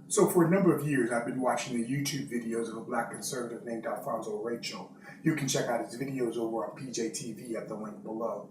So for a number of years, I've been watching the YouTube videos of a black conservative named Alfonso Rachel. You can check out his videos over on PJTV at the link below.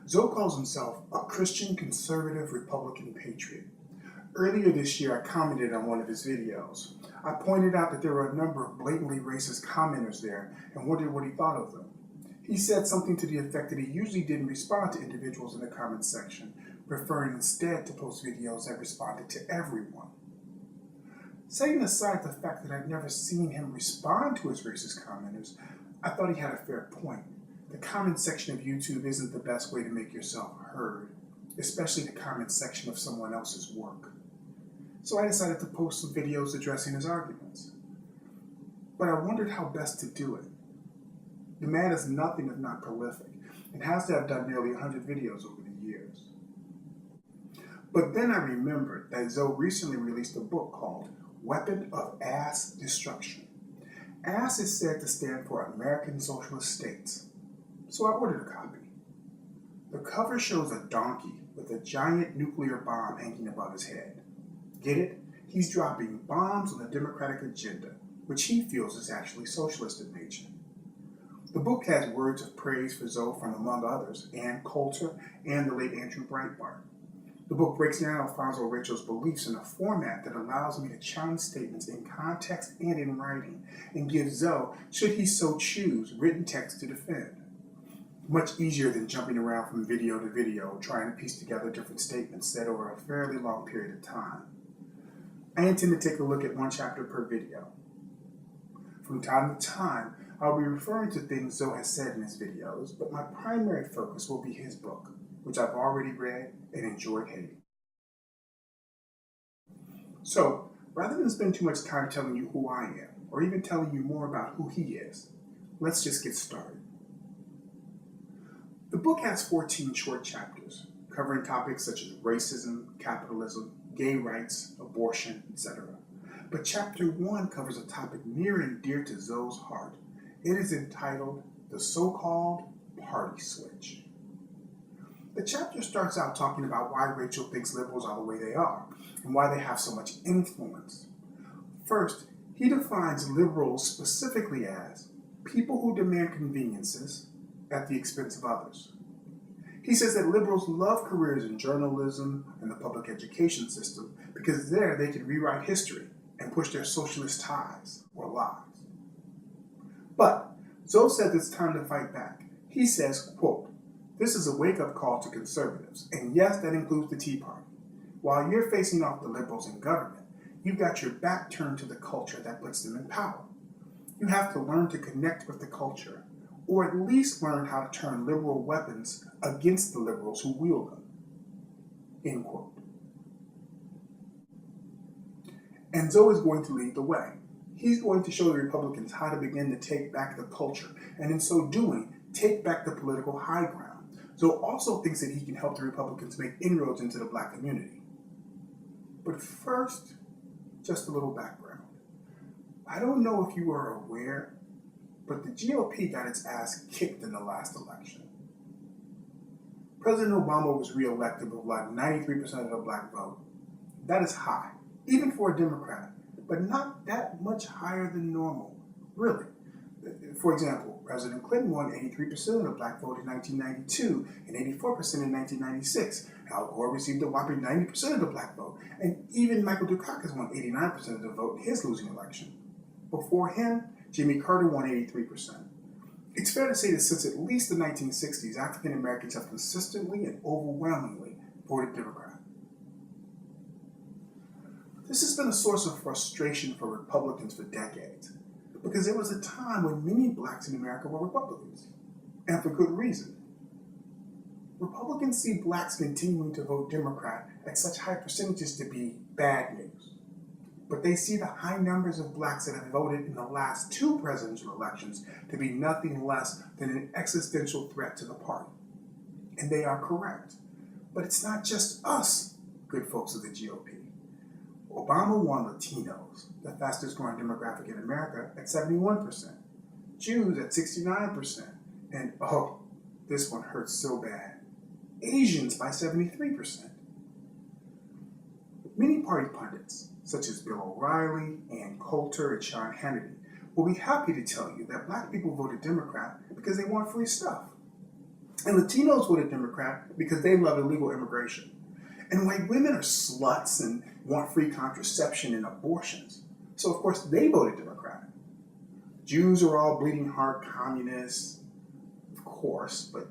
Zoe calls himself a Christian conservative Republican patriot. Earlier this year, I commented on one of his videos. I pointed out that there were a number of blatantly racist commenters there and wondered what he thought of them. He said something to the effect that he usually didn't respond to individuals in the comments section, preferring instead to post videos that responded to everyone. Setting aside the fact that I'd never seen him respond to his racist commenters, I thought he had a fair point. The comment section of YouTube isn't the best way to make yourself heard, especially the comment section of someone else's work. So I decided to post some videos addressing his arguments. But I wondered how best to do it. The man is nothing if not prolific, and has to have done nearly 100 videos over the years. But then I remembered that Zoe recently released a book called Weapon of A.S.S. Destruction. A.S.S. is said to stand for American Socialist States, so I ordered a copy. The cover shows a donkey with a giant nuclear bomb hanging above his head. Get it? He's dropping bombs on the Democratic agenda, which he feels is actually socialist in nature. The book has words of praise for Zoe from, among others, Ann Coulter and the late Andrew Breitbart. The book breaks down Alfonso Rachel's beliefs in a format that allows me to challenge statements in context and in writing, and gives Zoe, should he so choose, written text to defend. Much easier than jumping around from video to video, trying to piece together different statements said over a fairly long period of time. I intend to take a look at one chapter per video. From time to time, I'll be referring to things Zoe has said in his videos, but my primary focus will be his book, which I've already read and enjoyed hating. So, rather than spend too much time telling you who I am, or even telling you more about who he is, let's just get started. The book has 14 short chapters, covering topics such as racism, capitalism, gay rights, abortion, etc. But chapter 1 covers a topic near and dear to Zoe's heart. It is entitled The So-Called Party Switch. The chapter starts out talking about why Rachel thinks liberals are the way they are, and why they have so much influence. First, he defines liberals specifically as people who demand conveniences at the expense of others. He says that liberals love careers in journalism and the public education system because there they can rewrite history and push their socialist ties or lies. But Zoe says it's time to fight back. He says, quote, "This is a wake-up call to conservatives, and yes, that includes the Tea Party. While you're facing off the liberals in government, you've got your back turned to the culture that puts them in power. You have to learn to connect with the culture, or at least learn how to turn liberal weapons against the liberals who wield them." End quote. And Zoe is going to lead the way. He's going to show the Republicans how to begin to take back the culture, and in so doing, take back the political high ground. Zoe also thinks that he can help the Republicans make inroads into the black community. But first, just a little background. I don't know if you are aware, but the GOP got its ass kicked in the last election. President Obama was reelected with like 93% of the black vote. That is high, even for a Democrat, but not that much higher than normal, really. For example, President Clinton won 83% of the black vote in 1992 and 84% in 1996. Al Gore received a whopping 90% of the black vote, and even Michael Dukakis won 89% of the vote in his losing election. Before him, Jimmy Carter won 83%. It's fair to say that since at least the 1960s, African Americans have consistently and overwhelmingly voted Democrat. This has been a source of frustration for Republicans for decades, because there was a time when many blacks in America were Republicans, and for good reason. Republicans see blacks continuing to vote Democrat at such high percentages to be bad news. But they see the high numbers of blacks that have voted in the last 2 presidential elections to be nothing less than an existential threat to the party. And they are correct. But it's not just us, good folks of the GOP. Obama won Latinos, the fastest growing demographic in America, at 71%. Jews at 69%, and oh, this one hurts so bad, Asians by 73%. Many party pundits, such as Bill O'Reilly, Ann Coulter, and Sean Hannity, will be happy to tell you that black people voted Democrat because they want free stuff. And Latinos voted Democrat because they love illegal immigration. And white women are sluts and want free contraception and abortions. So of course they voted Democrat. Jews are all bleeding heart communists, of course, but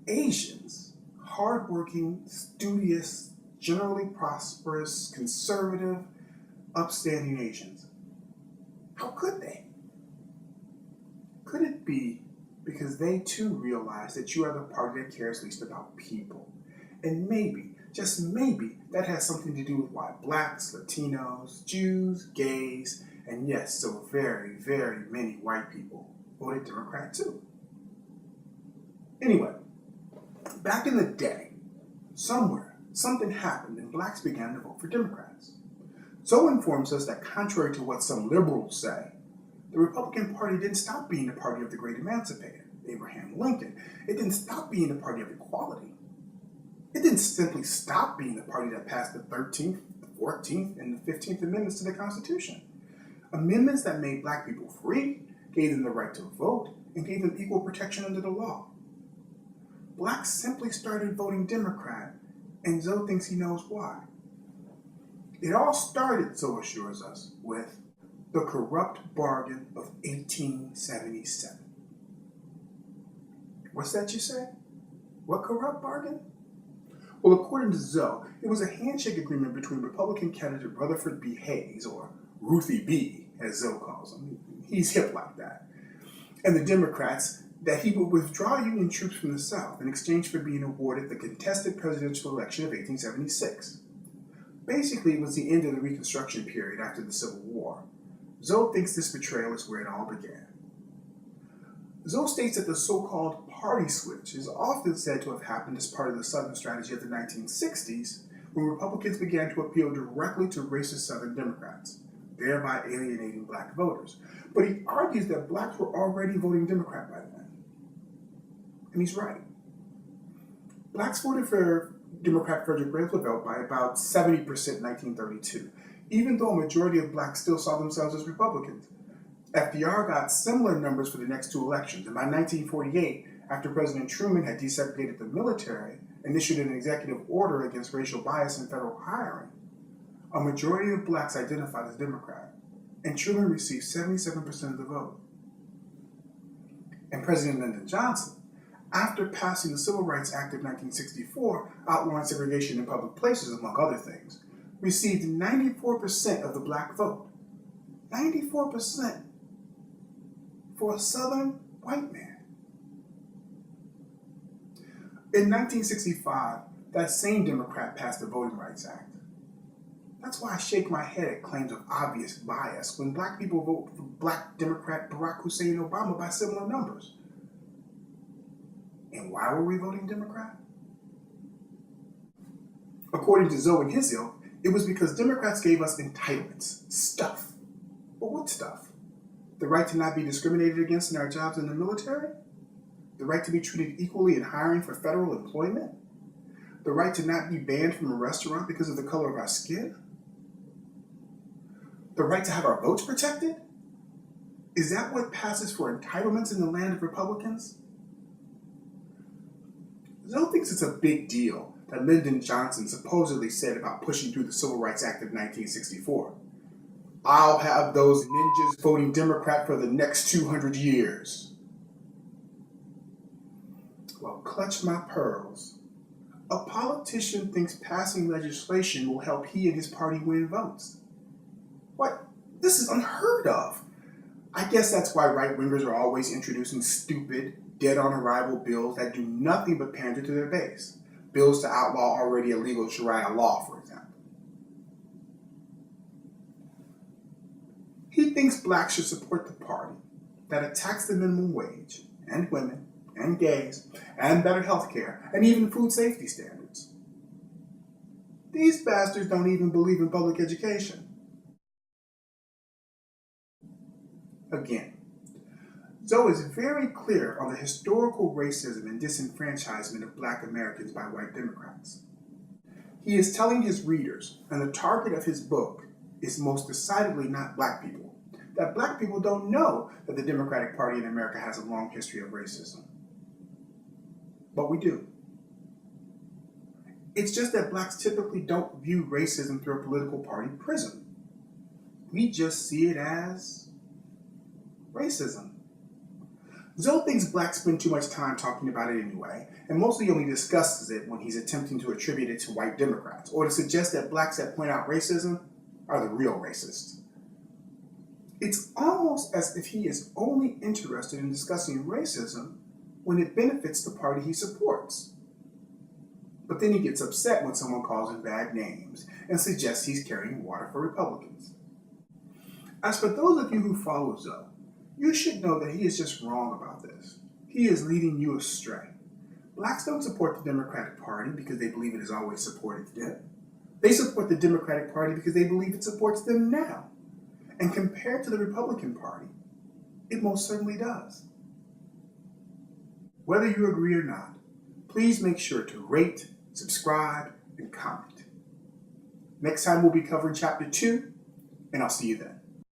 Asians, hardworking, studious, generally prosperous, conservative, upstanding Asians. How could they? Could it be because they too realize that you are the party that cares least about people? And maybe, just maybe, that has something to do with why blacks, Latinos, Jews, gays, and yes, so very, very many white people voted Democrat too. Anyway, back in the day, somewhere, something happened and blacks began to vote for Democrats. So informs us that contrary to what some liberals say, the Republican Party didn't stop being the party of the great emancipator, Abraham Lincoln. It didn't stop being the party of equality. It didn't simply stop being the party that passed the 13th, the 14th, and the 15th Amendments to the Constitution. Amendments that made black people free, gave them the right to vote, and gave them equal protection under the law. Blacks simply started voting Democrat, and Zoe thinks he knows why. It all started, Zoe assures us, with the corrupt bargain of 1877. What's that you say? What corrupt bargain? Well, according to Zoe, it was a handshake agreement between Republican candidate Rutherford B. Hayes, or Ruthie B, as Zoe calls him. He's hip like that. And the Democrats that he would withdraw Union troops from the South in exchange for being awarded the contested presidential election of 1876. Basically, it was the end of the Reconstruction period after the Civil War. Zoe thinks this betrayal is where it all began. Zoe states that the so-called party switch is often said to have happened as part of the Southern strategy of the 1960s, when Republicans began to appeal directly to racist Southern Democrats, thereby alienating black voters. But he argues that blacks were already voting Democrat by then. And he's right. Blacks voted for Democrat Frederick Roosevelt by about 70% in 1932, even though a majority of blacks still saw themselves as Republicans. FDR got similar numbers for the next two elections, and by 1948, after President Truman had desegregated the military and issued an executive order against racial bias in federal hiring, a majority of blacks identified as Democrat, and Truman received 77% of the vote. And President Lyndon Johnson, after passing the Civil Rights Act of 1964, outlawing segregation in public places, among other things, received 94% of the black vote. 94% for a Southern white man. In 1965, that same Democrat passed the Voting Rights Act. That's why I shake my head at claims of obvious bias when black people vote for black Democrat Barack Hussein Obama by similar numbers. And why were we voting Democrat? According to Zoe and his ilk, it was because Democrats gave us entitlements, stuff. But what stuff? The right to not be discriminated against in our jobs in the military? The right to be treated equally in hiring for federal employment? The right to not be banned from a restaurant because of the color of our skin? The right to have our votes protected? Is that what passes for entitlements in the land of Republicans? Zoe thinks it's a big deal that Lyndon Johnson supposedly said about pushing through the Civil Rights Act of 1964. I'll have those ninjas voting Democrat for the next 200 years. Well, clutch my pearls. A politician thinks passing legislation will help he and his party win votes. What? This is unheard of. I guess that's why right-wingers are always introducing stupid, dead-on-arrival bills that do nothing but pander to their base. Bills to outlaw already illegal Sharia law, for example. He thinks blacks should support the party that attacks the minimum wage, and women, and gays, and better health care, and even food safety standards. These bastards don't even believe in public education. Again, Zoe is very clear on the historical racism and disenfranchisement of Black Americans by white Democrats. He is telling his readers, and the target of his book is most decidedly not Black people, that Black people don't know that the Democratic Party in America has a long history of racism. But we do. It's just that Blacks typically don't view racism through a political party prism. We just see it as racism. Zoe thinks Blacks spend too much time talking about it anyway, and mostly only discusses it when he's attempting to attribute it to white Democrats, or to suggest that Blacks that point out racism are the real racists. It's almost as if he is only interested in discussing racism when it benefits the party he supports. But then he gets upset when someone calls him bad names and suggests he's carrying water for Republicans. As for those of you who follow Zoe, you should know that he is just wrong about this. He is leading you astray. Blacks don't support the Democratic Party because they believe it has always supported them. They support the Democratic Party because they believe it supports them now. And compared to the Republican Party, it most certainly does. Whether you agree or not, please make sure to rate, subscribe, and comment. Next time we'll be covering Chapter 2, and I'll see you then.